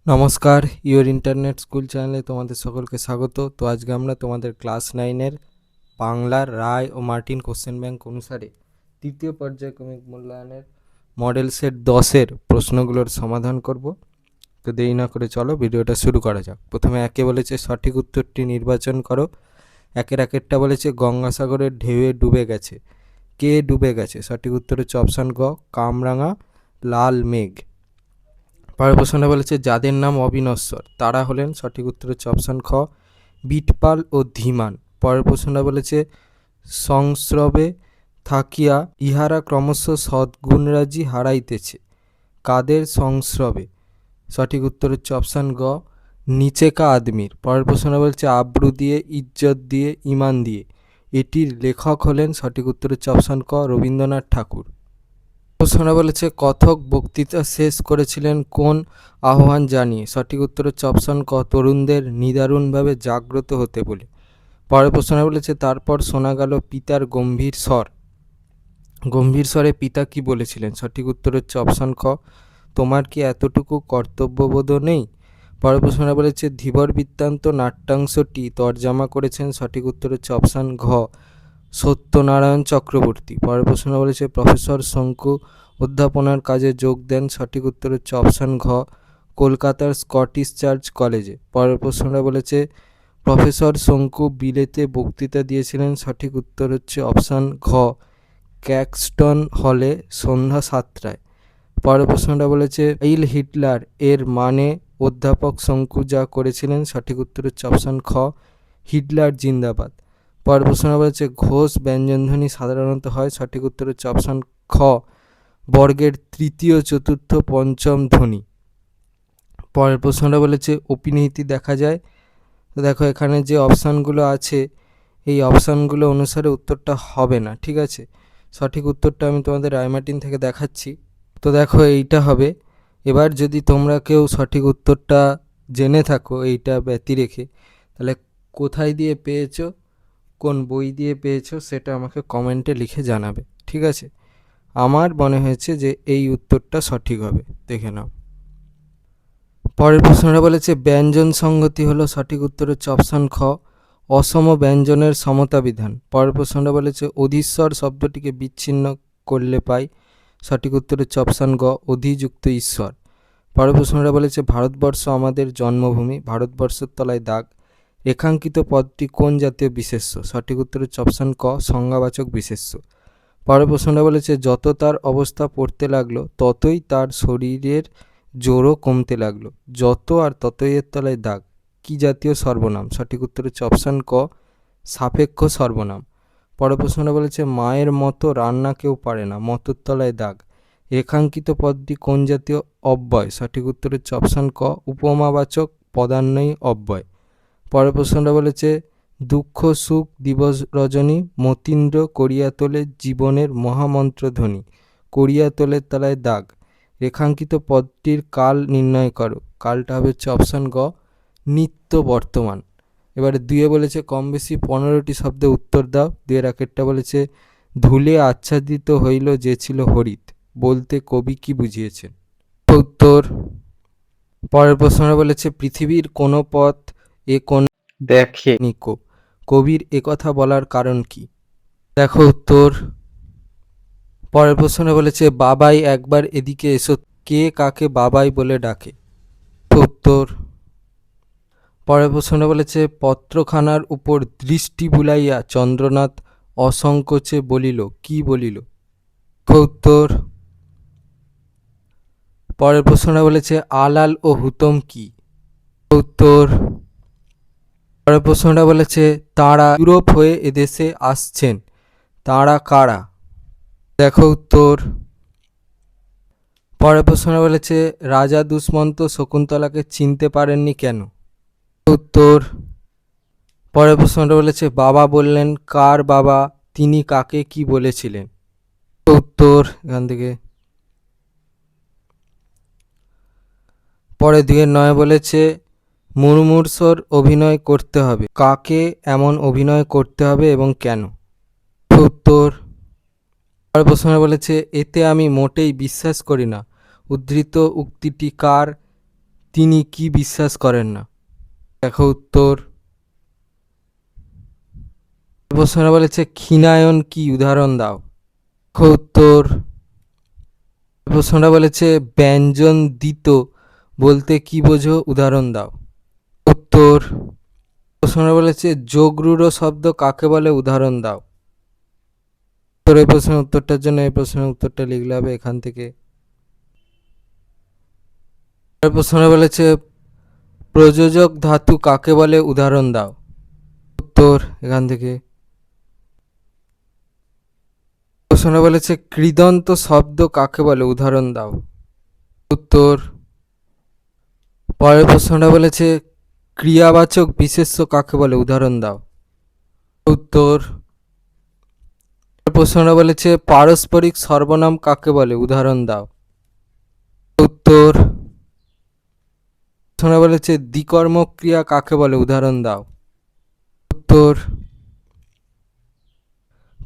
নমস্কার, your internet school চ্যানেলে তোমাদের সকলকে স্বাগত। তো আজকে আমরা তোমাদের ক্লাস 9-এর বাংলার রায় ও মার্টিন কোশ্চেন ব্যাংক অনুসারে তৃতীয় পর্যায়ক্রমিক মূল্যায়নের মডেল সেট 10-এর প্রশ্নগুলোর সমাধান করব। তো দেরি না করে চলো ভিডিওটা শুরু করা যাক। প্রথমে একে বলেছে সঠিক উত্তরটি নির্বাচন করো। একেরটা বলেছে গঙ্গাসাগরের ঢেউয়ে ডুবে গেছে। কে ডুবে গেছে? সঠিক উত্তর হচ্ছে অপশান গ, কামরাঙা লাল মেঘ। পরের প্রশ্নটা বলেছে যাদের নাম অবিনশ্বর তারা হলেন। সঠিক উত্তর হচ্ছে অপশান খ, বিটপাল ও ধীমান। পরের প্রশ্নটা বলেছে সংস্রবে থাকিয়া ইহারা ক্রমশ সদ্গুণরাজি হারাইতেছে। কাদের সংস্রবে? সঠিক উত্তর হচ্ছে অপশান গ, নিচেকা আদমির। পরের প্রশ্নটা বলছে আব্রু দিয়ে, ইজ্জত দিয়ে, ইমান দিয়ে। এটির লেখক হলেন। সঠিক উত্তর হচ্ছে অপশান ক, রবীন্দ্রনাথ ঠাকুর। প্রশ্নটা বলেছে কথক বক্তৃতা শেষ করেছিলেন কোন আহ্বান জানিয়ে? সঠিক উত্তর হচ্ছে অপশান ক, তরুণদের নিদারুণভাবে জাগ্রত হতে বলে। পরের প্রশ্নটা বলেছে তারপর শোনা গেল পিতার গম্ভীর স্বর। গম্ভীর স্বরে পিতা কি বলেছিলেন? সঠিক উত্তর হচ্ছে অপশান খ, তোমার কি এতটুকু কর্তব্যবোধ নেই? পরের প্রশ্নটা বলেছে ধীবর বৃত্তান্ত নাট্যাংশটি তর্জমা করেছেন। সঠিক উত্তর হচ্ছে অপশান ঘ, সত্যনারায়ণ চক্রবর্তী। পরের প্রশ্ন বলেছে প্রফেসর শঙ্কু অধ্যাপনার কাজে যোগ দেন। সঠিক উত্তর হচ্ছে অপশান ঘ, কলকাতার স্কটিশ চার্চ কলেজে। পরের প্রশ্নটা বলেছে প্রফেসর শঙ্কু বিলেতে বক্তৃতা দিয়েছিলেন। সঠিক উত্তর হচ্ছে অপশান ঘ, ক্যাক্সটন হলে সন্ধ্যা 7টায়। পরের প্রশ্নটা বলেছে ইল হিটলার এর মানে অধ্যাপক শঙ্কু যা করেছিলেন। সঠিক উত্তর হচ্ছে অপশান খ, হিটলার জিন্দাবাদ। পরের প্রশ্ন বলেছে ঘোষ ব্যঞ্জনধ্বনি সাধারণত হয়। সঠিক উত্তর হচ্ছে অপশান খ, বর্গের তৃতীয়, চতুর্থ, পঞ্চম ধ্বনি। পরের প্রশ্নটা বলেছে অপিনীতি দেখা যায়। তো দেখো এখানে যে অপশানগুলো আছে এই অপশানগুলো অনুসারে উত্তরটা হবে না, ঠিক আছে। সঠিক উত্তরটা আমি তোমাদের রায়মার্টিন থেকে দেখাচ্ছি। তো দেখো এইটা হবে। এবার যদি তোমরা কেউ সঠিক উত্তরটা জেনে থাকো এইটা ব্যতি রেখে, তাহলে কোথায় দিয়ে পেয়েছো, কোন বই দিয়ে পেয়েছো সেটা আমাকে কমেন্টে লিখে জানাবে, ঠিক আছে। আমার মনে হয়েছে যে এই উত্তরটা সঠিক হবে, দেখে নাও। পরের প্রশ্নটা বলেছে ব্যঞ্জন সংগতি হলো। সঠিক উত্তর হচ্ছে অপশান খ, অসম ব্যঞ্জনের সমতা বিধান। পরের প্রশ্নটা বলেছে অধীশ্বর শব্দটিকে বিচ্ছিন্ন করলে পাই। সঠিক উত্তর হচ্ছে অপশান গ, অধিযুক্ত ঈশ্বর। পরের প্রশ্নটা বলেছে ভারতবর্ষ আমাদের জন্মভূমি, ভারতবর্ষের তলায় দাগ। রেখাঙ্কিত পদটি কোন জাতীয় বিশেষ্য? সঠিক উত্তর হচ্ছে অপশান ক, সংজ্ঞাবাচক বিশেষ্য। পরের প্রশ্নটা বলেছে যত তার অবস্থা পড়তে লাগলো ততই তার শরীরের জোরও কমতে লাগলো। যত আর ততই এর তলায় দাগ কি জাতীয় সর্বনাম? সঠিক উত্তর হচ্ছে অপশান ক, সাপেক্ষ সর্বনাম। পরের প্রশ্নটা বলেছে মায়ের মতো রান্না কেউ পারে না, মতোর তলায় দাগ। রেখাঙ্কিত পদটি কোন জাতীয় অব্যয়? সঠিক উত্তর হচ্ছে অপশান ক, উপমাবাচক পদান্বয়ী অব্যয়। পরের প্রশ্নটা বলেছে দুঃখ সুখ দিবস রজনী মতীন্দ্র করিয়া তোলে জীবনের মহামন্ত্র ধ্বনি। করিয়া তোলের তলায় দাগ। রেখাঙ্কিত পদটির কাল নির্ণয় করো। কালটা হবে হচ্ছে অপশান গ, নিত্য বর্তমান। এবারে দুয়ে বলেছে কম বেশি 15টি শব্দে উত্তর দাও। দুয়ের একেরটা বলেছে ধুলে আচ্ছাদিত হইল যে ছিল হরিত বলতে কবি কি বুঝিয়েছেন? উত্তর। পরের প্রশ্নটা বলেছে পৃথিবীর কোনো পথ এ কোন দেখে নিকো, কবির একথা বলার কারণ কি? দেখো উত্তর। পরের প্রশ্নটা বলেছে বাবাই একবার এদিকে এসো, কে কাকে বাবাই বলে ডাকে? উত্তর। পরের প্রশ্নটা বলেছে পত্রখানার উপর দৃষ্টি বুলাইয়া চন্দ্রনাথ অসংকোচে বলিল কি বলিল? উত্তর। পরের প্রশ্নটা বলেছে আলাল ও হুতম কি? উত্তর। পরের প্রশ্নটা বলেছে তাঁরা ইউরোপ হয়ে এদেশে আসছেন, তাঁরা কারা? দেখো উত্তর। পরের প্রশ্নটা বলেছে রাজা দুষ্মন্ত শকুন্তলাকে চিনতে পারেননি কেন? উত্তর। পরের প্রশ্নটা বলেছে বাবা বললেন কার বাবা, তিনি কাকে কি বলেছিলেন? উত্তর। এখান থেকে পরে 2-9 বলেছে মুমূর্ষুর অভিনয় করতে হবে, কাকে এমন অভিনয় করতে হবে এবং কেন? উত্তর। পরের প্রশ্ন বলেছে এতে আমি মোটেই বিশ্বাস করি না। উদ্ধৃত উক্তিটি কার, তিনি কি বিশ্বাস করেন না? দেখো উত্তর। প্রশ্নটা বলেছে ক্ষীণায়ন কি, উদাহরণ দাও। দেখো উত্তর। প্রশ্নটা বলেছে ব্যঞ্জন দিত বলতে কি বোঝো, উদাহরণ দাও। উত্তর। প্রশ্নটা বলেছে যোগরূঢ় শব্দ কাকে বলে, উদাহরণ দাও। উত্তর। এই প্রশ্নের উত্তরটার জন্য এই প্রশ্নের উত্তরটা লিখলে হবে এখান থেকে। প্রশ্নটা বলেছে প্রযোজক ধাতু কাকে বলে, উদাহরণ দাও। উত্তর এখান থেকে। প্রশ্নটা বলেছে কৃদন্ত শব্দ কাকে বলে, উদাহরণ দাও। উত্তর। পরের প্রশ্নটা বলেছে ক্রিয়াবাচক বিশেষ্য কাকে বলে, উদাহরণ দাও। উত্তর। প্রশ্নটা বলেছে পারস্পরিক সর্বনাম কাকে বলে, উদাহরণ দাও। উত্তর। প্রশ্নটা বলেছে দ্বিকর্মক ক্রিয়া কাকে বলে, উদাহরণ দাও। উত্তর।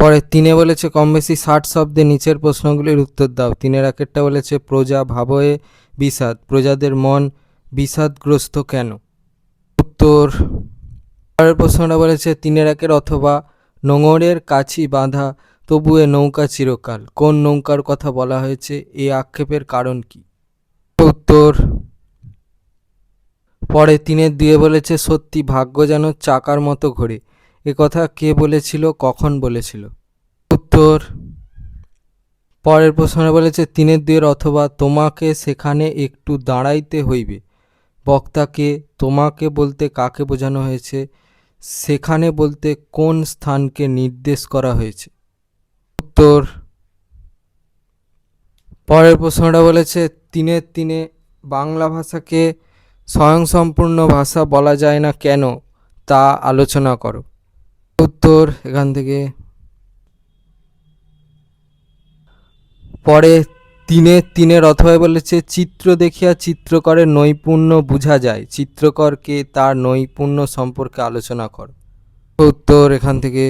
পরে তিনে বলেছে কম বেশি 60 শব্দে নিচের প্রশ্নগুলির উত্তর দাও। তিনের একেরটা বলেছে প্রজা ভাবয়ে বিষাদ, প্রজাদের মন বিষাদগ্রস্ত কেন। উত্তর। পরের প্রশ্নটা বলেছে তিনের একের অথবা নোঙরের কাছি বাঁধা তবুয়ে নৌকা চিরকাল, কোন নৌকার কথা বলা হয়েছে, এই আক্ষেপের কারণ কি। উত্তর। পরে তিনের দুয়ে বলেছে সত্যি ভাগ্য যেন চাকার মতো ঘোরে, এ কথা কে বলেছিল, কখন বলেছিল। উত্তর। পরের প্রশ্নটা বলেছে তিনের দুয়ের অথবা তোমাকে সেখানে একটু দাঁড়াইতে হইবে, বক্তাকে তোমাকে বলতে কাকে বোঝানো হয়েছে, সেখানে বলতে কোন স্থানকে নির্দেশ করা হয়েছে। উত্তর। পরের প্রশ্নটা বলেছে তিনের তিনে বাংলা ভাষাকে স্বয়ংসম্পূর্ণ ভাষা বলা যায় না কেন, তা আলোচনা করো। উত্তর এখান থেকে। পরে তিনের অথবা বলেছে চিত্র দেখিয়া চিত্রকরের নৈপুণ্য বোঝা যায়, চিত্রকরকে তার নৈপুণ্য সম্পর্কে আলোচনা কর। উত্তর এখান থেকে।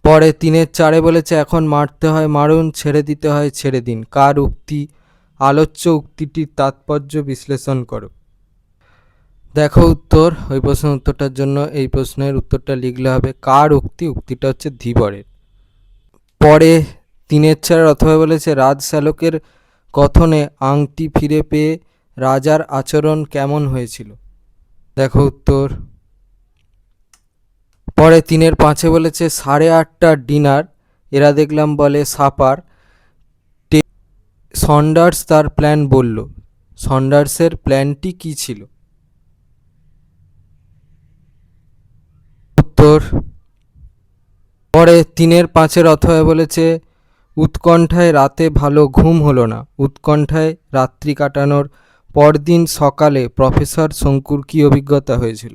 পরে তিনের চারে বলেছে এখন মারতে হয় মারুন, ছেড়ে দিতে হয় ছেড়ে দিন, কার উক্তি, আলোচ্য উক্তিটির তাৎপর্য বিশ্লেষণ করো। দেখো উত্তর। ওই প্রশ্নের উত্তরটার জন্য এই প্রশ্নের উত্তরটা লিখলে হবে কার উক্তি, উক্তিটা হচ্ছে ধীবরের। পরে তিনের চার অথবা বলেছে রাজশ্যালকের কথনে আংটি ফিরে পেয়ে রাজার আচরণ কেমন হয়েছিল। দেখো উত্তর। পরে তিনের পাঁচে বলেছে 8:30টার ডিনার, এরা দেখলাম বলে সাপার, সন্ডার্স তার প্ল্যান বলল, সন্ডার্সের প্ল্যানটি কি ছিল। উত্তর। পরে তিনের পাঁচের অথবা বলেছে উৎকণ্ঠায় রাতে ভালো ঘুম হলো না, উৎকণ্ঠায় রাত্রি কাটানোর পরদিন সকালে প্রফেসর শঙ্কুর কী অভিজ্ঞতা হয়েছিল।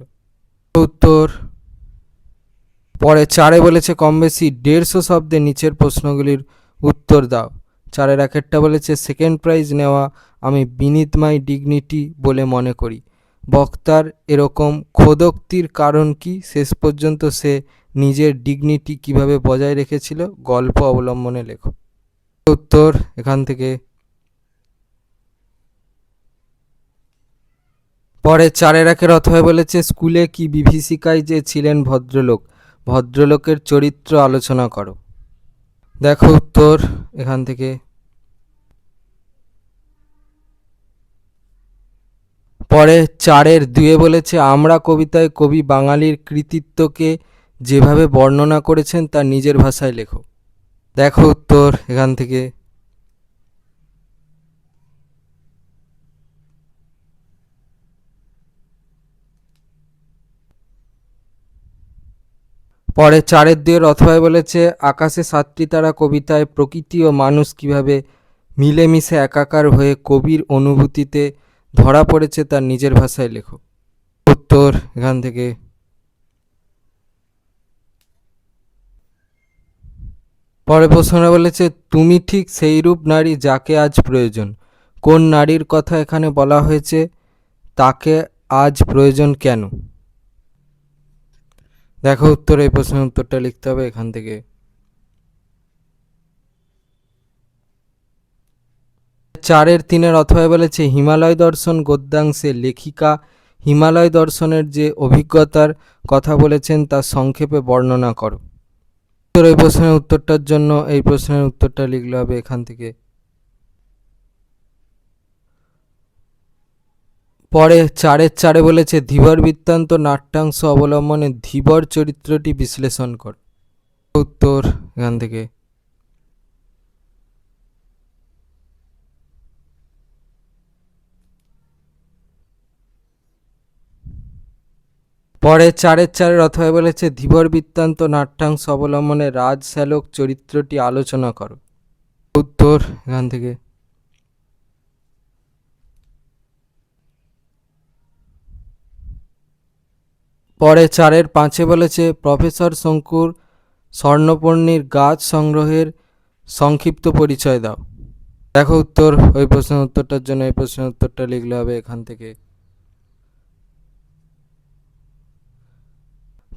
উত্তর। পরে চারে বলেছে কম বেশি 150 শব্দে নিচের প্রশ্নগুলির উত্তর দাও। চারের একেরটা বলেছে সেকেন্ড প্রাইজ নেওয়া আমি বিনিথ মাই ডিগনিটি বলে মনে করি, বক্তার এরকম খোদক্তির কারণ কি, শেষ পর্যন্ত সে নিজের ডিগনিটি কিভাবে বজায় রেখেছিল, গল্প অবলম্বনে লেখো। উত্তর এখান থেকে। পরে চারের একের অথবা বলেছে স্কুলে কি বিভীষিকায় যে ছিলেন ভদ্রলোক, ভদ্রলোকের চরিত্র আলোচনা করো। দেখো উত্তর এখান থেকে। পরে চারের দুয়ে বলেছে আমরা কবিতায় কবি বাঙালির কৃতিত্বকে যেভাবে বর্ণনা করেছেন তা নিজের ভাষায় লেখো। দেখো উত্তর এখান থেকে। পরে চারের দুয়ের অথবা বলেছে আকাশে 7টি তারা কবিতায় প্রকৃতি ও মানুষ কিভাবে মিলেমিশে একাকার হয়ে কবির অনুভূতিতে ধরা পড়েছে তার নিজের ভাষায় লেখো। উত্তর এখান থেকে। পরে প্রশ্নটা বলেছে তুমি ঠিক সেইরূপ নারী যাকে আজ প্রয়োজন, কোন নারীর কথা এখানে বলা হয়েছে, তাকে আজ প্রয়োজন কেন। দেখো উত্তর। এই প্রশ্নের উত্তরটা লিখতে হবে এখান থেকে। 4-3 অথবা বলেছে হিমালয় দর্শন গদ্যাংশে লেখিকা হিমালয় দর্শনের যে অভিজ্ঞতার কথা বলেছেন তা সংক্ষেপে বর্ণনা করো। এই প্রশ্নের উত্তরটার জন্য এই প্রশ্নের উত্তরটা লিখলে হবে এখান থেকে। পরে 4-4 বলেছে ধীবর বৃত্তান্ত নাট্যাংশ অবলম্বনে ধীবর চরিত্রটি বিশ্লেষণ কর। উত্তর এখান থেকে। পরে 4-4 অথবা বলেছে ধীবর বৃত্তান্ত নাট্যাংশ অবলম্বনে রাজশ্যালক চরিত্রটি আলোচনা করো। উত্তর এখান থেকে। পরে 4-5 বলেছে প্রফেসর শঙ্কুর স্বর্ণপর্ণীর গাছ সংগ্রহের সংক্ষিপ্ত পরিচয় দাও। দেখো উত্তর, ওই প্রশ্নের উত্তরটার জন্য এই প্রশ্নের উত্তরটা লিখলে হবে এখান থেকে।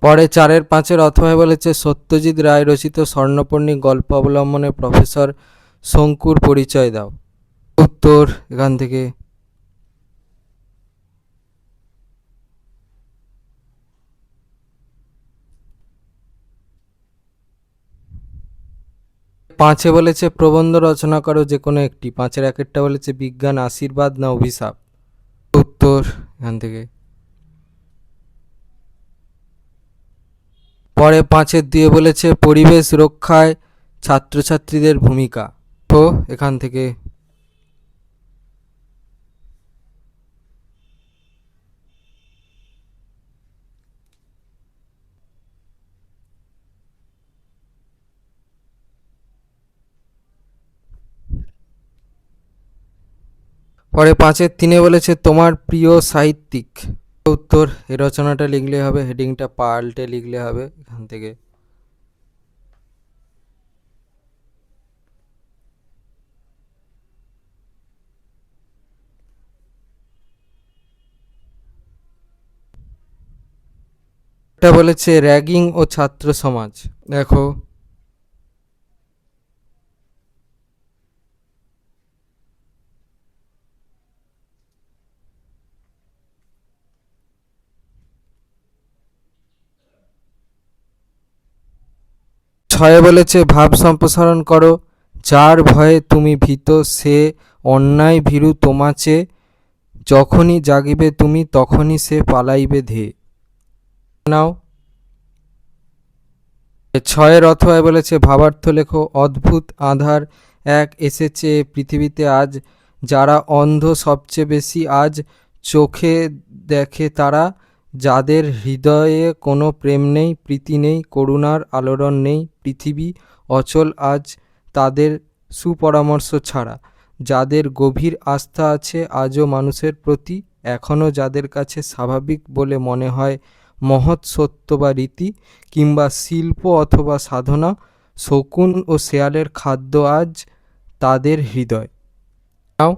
পরে 4-5 অথবা বলেছে সত্যজিৎ রায় রচিত স্বর্ণপর্ণী গল্প অবলম্বনে প্রফেসর শঙ্কুর পরিচয় দাও। উত্তর এখান থেকে। পাঁচে বলেছে প্রবন্ধ রচনা করো যে কোনো একটি। 5-এর একটা বলেছে বিজ্ঞান আশীর্বাদ না অভিশাপ। উত্তর এখান থেকে। পরে 5-2 বলেছে পরিবেশ রক্ষায় ছাত্রছাত্রীদের ভূমিকা। তো এখান থেকে। পরে 5-3 বলেছে তোমার প্রিয় সাহিত্যিক। উত্তর এই রচনাটা লিখলে হবে, হেডিংটা পাল্টে লিখলে হবে এখান থেকে। এটা বলেছে র্যাগিং ও ছাত্র সমাজ। দেখো 6 বলেছে ভাব সম্প্রসারণ করো। যার ভয়ে তুমি ভীত সে অন্যায় ভীরু তোমাচে, যখনই জাগিবে তুমি তখনই সে পালাইবে ধেয়ে। নাও 6 অথবা বলেছে ভাবার্থ লেখো। অদ্ভুত আধার এক এসেছে পৃথিবীতে আজ, যারা অন্ধ সবচেয়ে বেশি আজ চোখে দেখে তারা, যাদের হৃদয়ে কোনো প্রেম নেই প্রীতি নেই করুণার আলোড়ন নেই, পৃথিবী অচল আজ তাদের সুপরামর্শ ছাড়া, যাদের গভীর আস্থা আছে আজও মানুষের প্রতি, এখনও যাদের কাছে স্বাভাবিক বলে মনে হয় মহৎ সত্য বা রীতি কিংবা শিল্প অথবা সাধনা, শকুন ও শেয়ালের খাদ্য আজ তাদের হৃদয়। নাও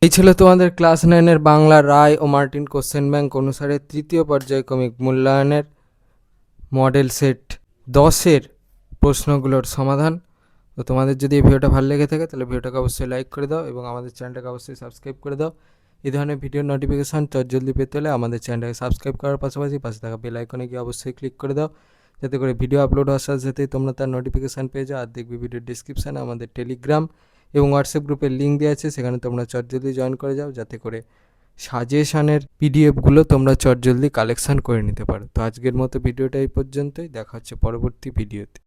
এই ছিল তোমাদের ক্লাস 9-এর বাংলা রায় ও মার্টিন কোশ্চেন ব্যাংক অনুসারে তৃতীয় পর্যায়ক্রমিক মূল্যায়নের মডেল সেট 10-এর প্রশ্নগুলোর সমাধান। তো তোমাদের যদি এই ভিডিওটা ভালো লেগে থাকে তাহলে ভিডিওটাকে অবশ্যই লাইক করে দাও এবং আমাদের চ্যানেলটাকে অবশ্যই সাবস্ক্রাইব করে দাও। এই ধরনের ভিডিওর নোটিফিকেশান জলদি পেতে হলে আমাদের চ্যানেলটাকে সাবস্ক্রাইব করার পাশাপাশি পাশে থাকা বেল আইকনে গিয়ে অবশ্যই ক্লিক করে দাও, যাতে করে ভিডিও আপলোড হওয়ার সাথে সাথেই তোমরা তার নোটিফিকেশান পেয়ে যাও। আর দেখবে ভিডিওর ডিসক্রিপশানে আমাদের টেলিগ্রাম এবং হোয়াটসঅ্যাপ গ্রুপের লিঙ্ক দেওয়া আছে, সেখানে তোমরা জলদি জয়েন করে যাও, যাতে করে সাজেশানের পিডিএফগুলো তোমরা জলদি কালেকশান করে নিতে পারো। তো আজকের মতো ভিডিওটা এই পর্যন্তই, দেখা হচ্ছে পরবর্তী ভিডিওতে।